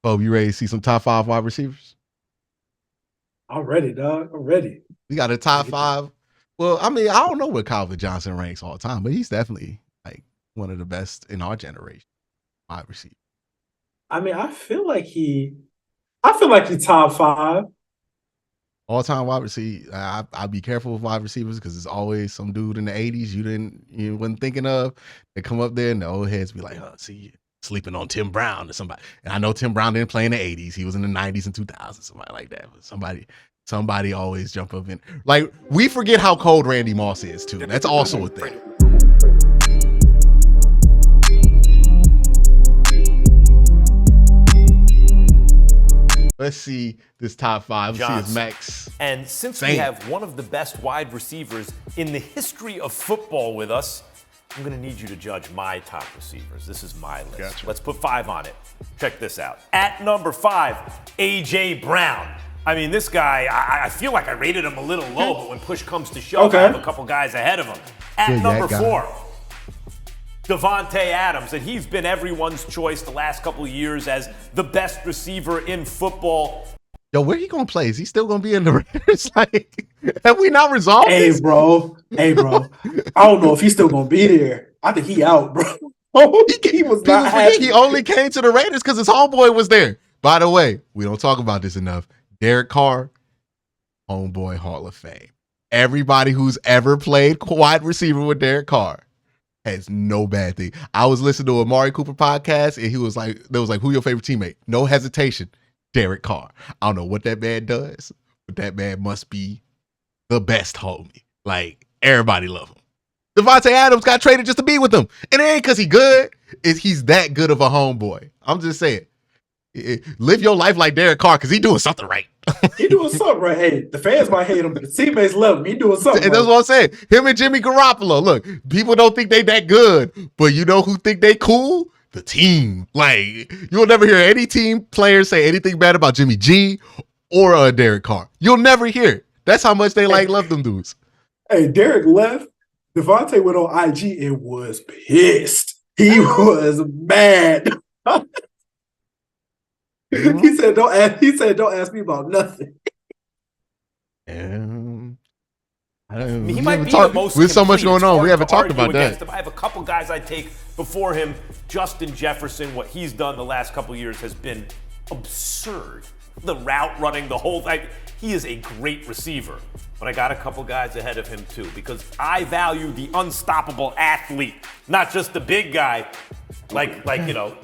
Oh, you ready to see some top 5 wide receivers? I'm ready, dog. I'm ready. We got a top 5. Well, I mean, I don't know where Calvin Johnson ranks all the time, but he's definitely like one of the best in our generation wide receiver. I mean, I feel like he top 5. All time wide receiver. I'd be careful with wide receivers because there's always some dude in the 80s you wasn't thinking of. They come up there and the old heads be like, oh, see, sleeping on Tim Brown or somebody. And I know Tim Brown didn't play in the 80s. He was in the 90s and 2000s, somebody like that. But somebody always jump up in. Like, we forget how cold Randy Moss is, too. That's also a thing. Let's see this top 5. Let's see his max. And since we have one of the best wide receivers in the history of football with us, I'm going to need you to judge my top receivers. This is my list. Gotcha. Let's put 5 on it. Check this out. At number 5, A.J. Brown. I mean, this guy, I feel like I rated him a little low, but when push comes to shove, I have a couple guys ahead of him. At number 4, Davante Adams, and he's been everyone's choice the last couple of years as the best receiver in football. Yo, where he gonna play? Is he still gonna be in the Raiders? Like, have we not resolved this? Hey, bro. I don't know if he's still gonna be there. I think he out, bro. He was not happy. He only came to the Raiders because his homeboy was there. By the way, we don't talk about this enough. Derek Carr, homeboy Hall of Fame. Everybody who's ever played wide receiver with Derek Carr has no bad thing. I was listening to a Amari Cooper podcast, and he was like, who your favorite teammate? No hesitation, Derek Carr. I don't know what that man does, but that man must be the best homie. Like, everybody love him. Davante Adams got traded just to be with him. And it ain't because he good. He's that good of a homeboy. I'm just saying. Live your life like Derek Carr because he doing something right. He doing something right. Hey, the fans might hate him, but the teammates love him. He doing something and that's right. what I'm saying. Him and Jimmy Garoppolo. Look, people don't think they that good, but you know who think they cool? The team. Like, you'll never hear any team players say anything bad about Jimmy G or Derek Carr. You'll never hear it. That's how much they love them dudes. Hey, Derek left. Devontae went on IG and was pissed. He was mad. He said, "Don't ask me about nothing." He might be the most. With so much going on, we haven't talked about that. I have a couple guys I take before him. Justin Jefferson, what he's done the last couple of years has been absurd. The route running, the whole thing. He is a great receiver. But I got a couple guys ahead of him too, because I value the unstoppable athlete, not just the big guy, like you know,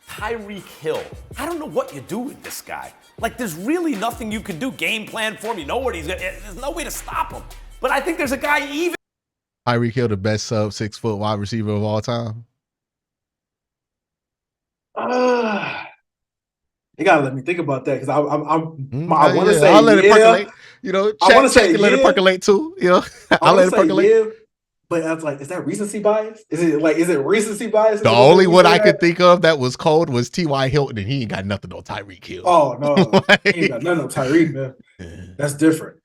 Tyreek Hill. I don't know what you do with this guy. Like, there's really nothing you can do. Game plan for him. You know what he's gonna. There's no way to stop him. But I think there's a guy even. Tyreek Hill, the best sub 6 foot wide receiver of all time. You gotta let me think about that because I want to say I'll let it percolate. You know, I want to say let it percolate too. You know, I'll let it percolate. Yeah, but I was like, is that recency bias? Is it recency bias? The only one I could think of that was cold was T.Y. Hilton, and he ain't got nothing on Tyreek Hill. Oh no, he ain't got nothing on Tyreek, man. That's different.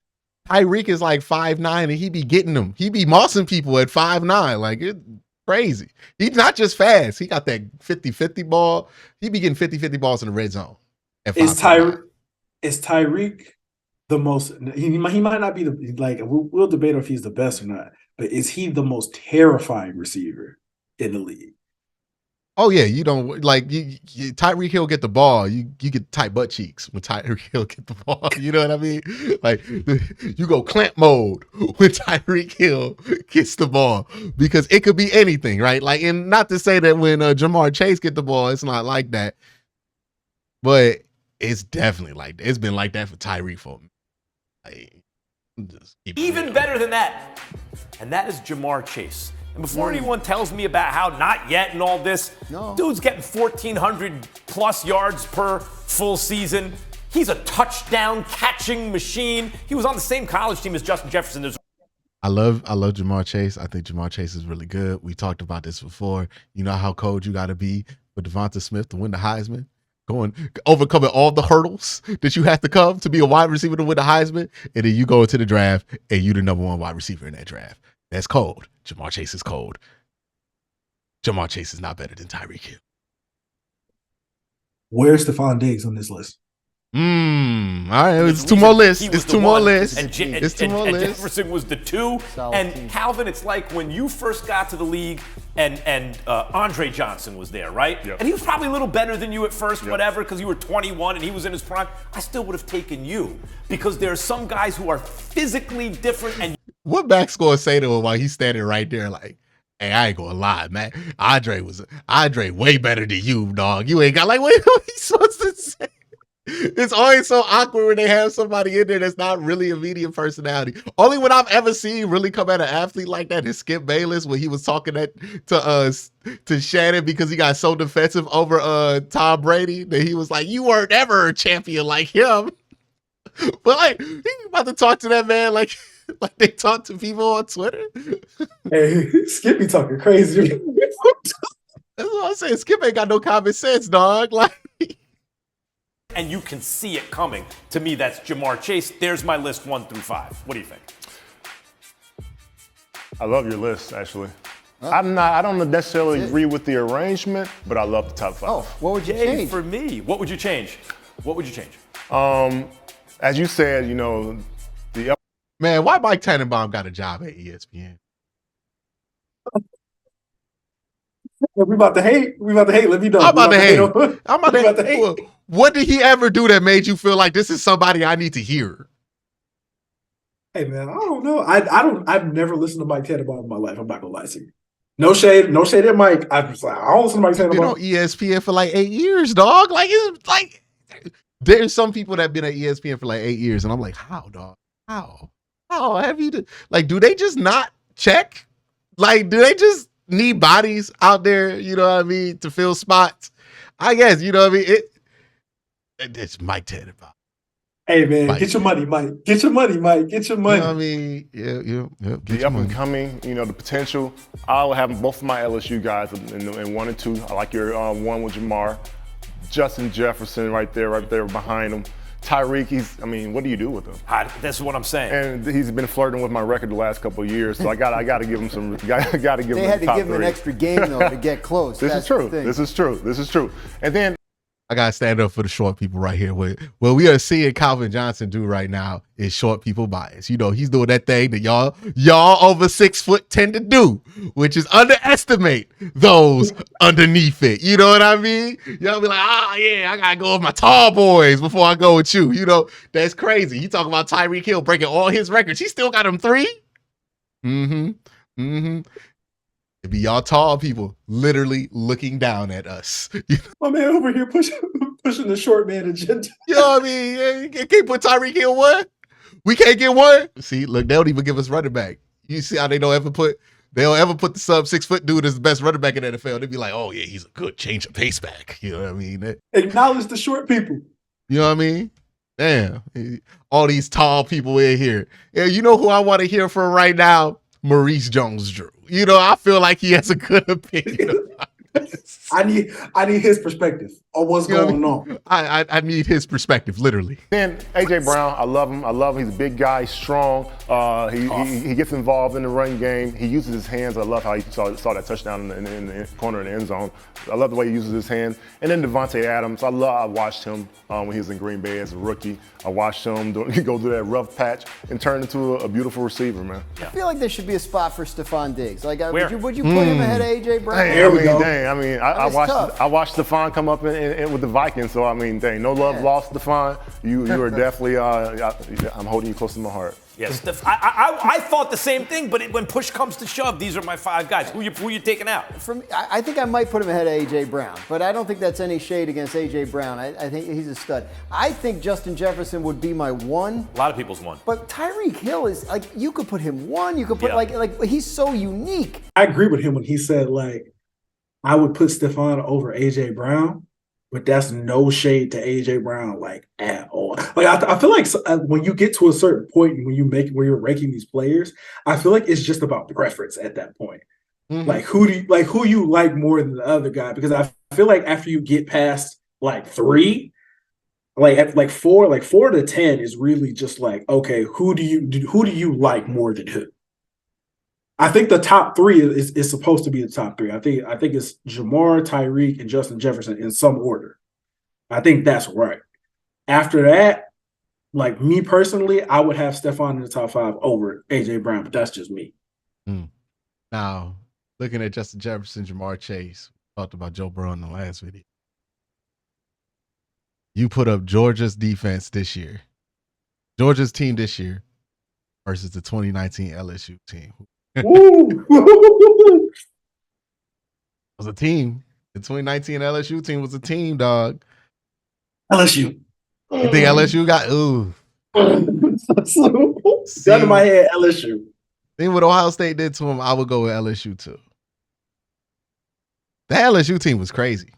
Tyreek is like 5'9", and he be getting them. He be mossing people at 5'9". Like, it's crazy. He's not just fast. He got that 50-50 ball. He be getting 50-50 balls in the red zone. Is Tyreek the most? He might not be we'll debate if he's the best or not. But is he the most terrifying receiver in the league? Oh yeah, you don't like Tyreek Hill get the ball, you get tight butt cheeks when Tyreek Hill get the ball. You know what I mean? Like, you go clamp mode when Tyreek Hill gets the ball because it could be anything, right? Like, and not to say that when Jamar Chase get the ball, it's not like that, but it's definitely like that. It's been like that for Tyreek for me. Like, even better than that, and that is Jamar Chase. And before anyone tells me about how not yet and all this, dude's getting 1,400 plus yards per full season. He's a touchdown catching machine. He was on the same college team as Justin Jefferson. I love Jamar Chase. I think Jamar Chase is really good. We talked about this before. You know how cold you got to be for Devonta Smith to win the Heisman? Overcoming all the hurdles that you have to come to be a wide receiver to win the Heisman, and then you go into the draft and you the number 1 wide receiver in that draft. That's cold. Jamar Chase is cold. Jamar Chase is not better than Tyreek Hill. Where's Stephon Diggs on this list? All right, There's it's a two reason more lists. he was It's the two more one, lists. And, It's two more and lists. Jefferson was the 2. Solid And team. Calvin, it's like when you first got to the league and Andre Johnson was there, right? Yep. And he was probably a little better than you at first, whatever, because you were 21 and he was in his prime. I still would have taken you because there are some guys who are physically different and What Max gonna say to him while he's standing right there like, hey, I ain't gonna lie, man. Andre way better than you, dog. You ain't got like, wait, what he's supposed to say? It's always so awkward when they have somebody in there that's not really a media personality. Only one I've ever seen really come at an athlete like that is Skip Bayless when he was talking to Shannon because he got so defensive over Tom Brady that he was like, you weren't ever a champion like him. But like, he about to talk to that man like they talk to people on Twitter. Hey, Skip be talking crazy. That's what I'm saying. Skip ain't got no common sense, dog. Like, and you can see it coming. To me, that's Jamar Chase. There's my list 1 through 5. What do you think? I love your list, actually. I don't necessarily agree with the arrangement, but I love the top 5. Oh, what would you Yay change? for me. What would you change? What would you change? As you said, you know, man, why Mike Tannenbaum got a job at ESPN? We about to hate. Let me know. I'm about to hate. on- I'm about we to about to hate. hate. What did he ever do that made you feel like this is somebody I need to hear? Hey man, I don't know. I've never listened to Mike Tannenbaum in my life. I'm not gonna lie to you. No shade at Mike. I don't listen to Mike Been Tannenbaum. on ESPN for like 8 years, dog. Like, it's like there's some people that have been at ESPN for like 8 years, and I'm like, how, dog? How have you? Like, do they just not check? Like, do they just need bodies out there? You know what I mean, to fill spots? I guess you know what I mean. It's Mike Tannenbaum. Hey man, Mike. get your money, Mike. Get your money, Mike. Get your You money. know what I mean? Yeah. Get the your up and money. coming, you know, the potential. I'll have both of my LSU guys in 1 and 2. I like your 1 with Jamar, Justin Jefferson right there behind him. Tyreek, what do you do with him? That's what I'm saying. And he's been flirting with my record the last couple of years, so I got to give him some. Got to give him. They had to top give him an 3. extra game though to get close. This That's is true. the thing. This is true. And then I gotta stand up for the short people right here. What we are seeing Calvin Johnson do right now is short people bias. You know, he's doing that thing that y'all over 6 foot tend to do, which is underestimate those underneath it. You know what I mean? Y'all be like, yeah, I gotta go with my tall boys before I go with you. You know, that's crazy. You talking about Tyreek Hill breaking all his records. He still got him 3. It be y'all tall people literally looking down at us. My man over here pushing the short man agenda. You know what I mean? You can't put Tyreek Hill 1. We can't get 1. See, look, they don't even give us running back. You see how they don't ever put the sub 6 foot dude as the best running back in the NFL. They'd be like, oh yeah, he's a good change of pace back. You know what I mean? Acknowledge the short people. You know what I mean? Damn, all these tall people in here. Yeah, you know who I want to hear from right now? Maurice Jones-Drew. You know, I feel like he has a good opinion about this. I need his perspective on what's You know what I going mean? on. I need his perspective, literally. Then AJ Brown, I love him. He's a big guy, he's strong. He gets involved in the run game. He uses his hands. I love how he saw that touchdown in the corner of the end zone. I love the way he uses his hands. And then Devontae Adams, I watched him when he was in Green Bay as a rookie. I watched him go through that rough patch and turn into a beautiful receiver, man. I feel like there should be a spot for Stephon Diggs. Like, Where? would you put him ahead of AJ Brown? There we go. I watched Stephon come up in with the Vikings, so no love lost, Stephon. You are definitely I'm holding you close to my heart. Yes, I thought the same thing, but when push comes to shove, these are my 5 guys. Who you taking out? For me, I think I might put him ahead of AJ Brown, but I don't think that's any shade against AJ Brown. I think he's a stud. I think Justin Jefferson would be my 1. A lot of people's 1. But Tyreek Hill is like, you could put him 1. You could put Yeah. like he's so unique. I agree with him when he said like I would put Stephon over AJ Brown, but that's no shade to AJ Brown like at all. Like I feel like when you get to a certain point when you're ranking these players, I feel like it's just about preference at that point. Mhm. Like who you like more than the other guy? Because I feel like after you get past like 3, like 4 to 10 is really just like, okay, who do you like more than who? I think the top 3 is supposed to be the top 3. I think it's Jamar, Tyreek, and Justin Jefferson in some order. I think that's right. After that, like me personally, I would have STEFON in the top 5 over AJ Brown, but that's just me. Now, looking at Justin Jefferson, Jamar Chase, talked about Joe Burrow in the last video. You put up Georgia's defense this year, Georgia's team this year versus the 2019 LSU team. It was a team. The 2019 LSU team was a team, dog. LSU. You think LSU got Gun to my head, LSU. Then what Ohio State did to him, I would go with LSU too. The LSU team was crazy.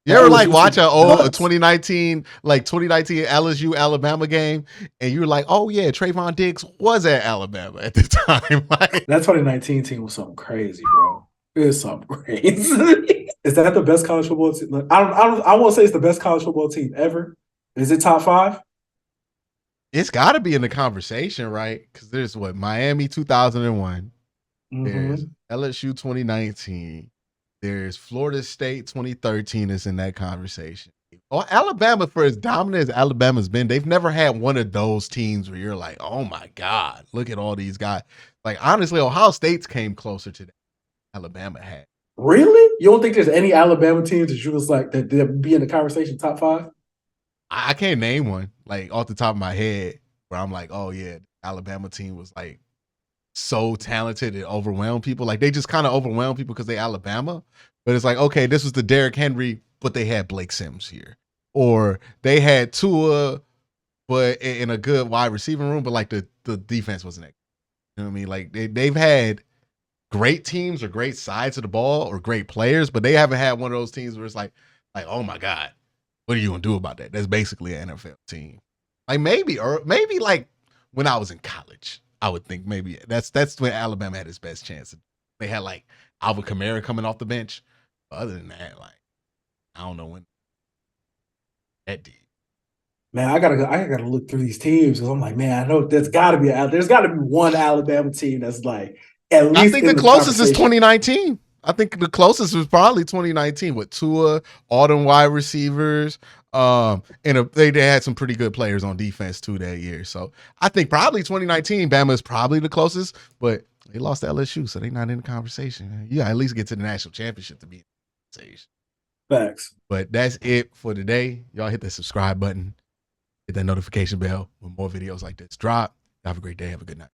You ever like watch a 2019 LSU Alabama game and you were like, oh yeah, Trayvon Diggs was at Alabama at the time. Like, that 2019 team was something crazy, bro. It was something crazy. Is that the best college football team? Like, I won't say it's the best college football team ever. Is it top 5? it's got to be in the conversation, right? Because there's Miami 2001, there's LSU 2019, there's Florida State 2013 is in that conversation. Well, Alabama, for as dominant as Alabama's been, they've never had one of those teams where you're like, oh my God, look at all these guys. Like, honestly, Ohio State's came closer to that Alabama had. Really? You don't think there's any Alabama teams that you was like that they'd be in the conversation top 5? I can't name one like off the top of my head where I'm like, oh yeah, the Alabama team was like so talented and overwhelmed people. Like they just kind of overwhelmed people because they Alabama. But it's like, okay, this was the Derrick Henry, but they had Blake Sims here. Or they had Tua, but in a good wide receiving room, but like the defense wasn't that. You know what I mean? Like they've had great teams or great sides of the ball or great players, but they haven't had one of those teams where it's like, oh my God, what are you gonna do about that? That's basically an NFL team. Like maybe like when I was in college, I would think maybe that's when Alabama had its best chance. They had like Alvin Kamara coming off the bench. But other than that, like I don't know when that deep. Man, I gotta look through these teams because I'm like, man, I know there's got to be one Alabama team that's like at least. I think the closest is 2019. I think the closest was probably 2019 with Tua, all them wide receivers, and they had some pretty good players on defense too that year. So I think probably 2019, Bama is probably the closest, but they lost to LSU, so they're not in the conversation. You gotta at least get to the national championship to be in the conversation. Facts. But that's it for today. Y'all hit the subscribe button, hit that notification bell when more videos like this drop. Have a great day. Have a good night.